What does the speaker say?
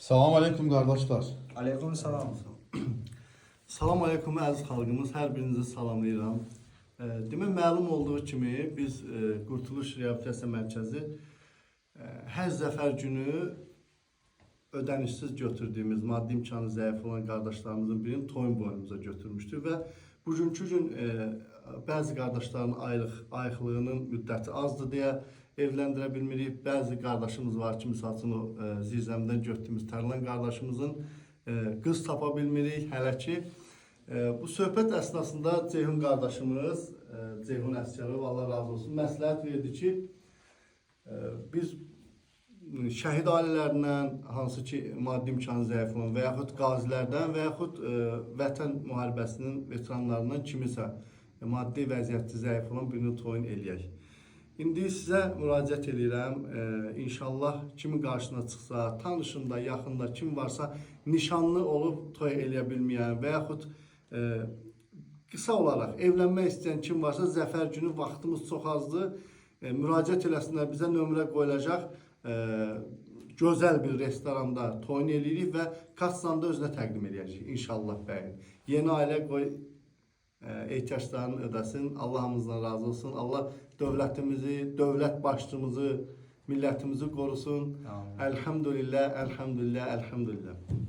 Salam aleyküm kardeşler. Aleyküm salam. Salam aleyküm əziz xalqımız, hər birinizi salamlayıram. Demək, məlum olduğu kimi biz Qurtuluş Reabilitasiya Mərkəzi hər zəfər günü ödənişsiz götürdüyümüz, maddi imkanı zəif olan qardaşlarımızın birini toyun boynumuza götürmüşdür və bugünkü gün bəzi qardaşların ayıqlığının müddəti azdır deyə evləndirə bilmirik. Bəzi qardaşımız var ki, misal üçün o zirzəmdən götürdüyümüz Tərlan qardaşımızın qız tapa bilmirik hələ ki. Bu söhbət əsnasında Ceyhun qardaşımız, Ceyhun Əsgərov, Allah razı olsun, məsləhət verdi ki, biz şəhid ailələrindən, hansı ki maddi imkanı zəif olan və yaxud qazilərdən və yaxud vətən müharibəsinin veteranlarından kimisə maddi vəziyyəti zəif olan birini toyun eləyək. İndi sizə müraciət edirəm, inşallah kimin qarşısına çıxsa, tanışında, yaxında kim varsa, nişanlı olub toy eləyə bilməyən və yaxud qısa olaraq evlənmək istəyən kim varsa, zəfər günü vaxtımız çox azdır, müraciət eləsinlər, bizə nömrə qoyulacaq, gözəl bir restoranda toyun eləyirik və kassanı da özünə təqdim edəcəyik, inşallah bəyin. Yeni ailə qoy ehtiyaclarını ödəsin, Allahımızdan razı olsun, Allah dövlətimizi, dövlət başçımızı, millətimizi qorusun. Elhamdülillah, elhamdülillah, elhamdülillah.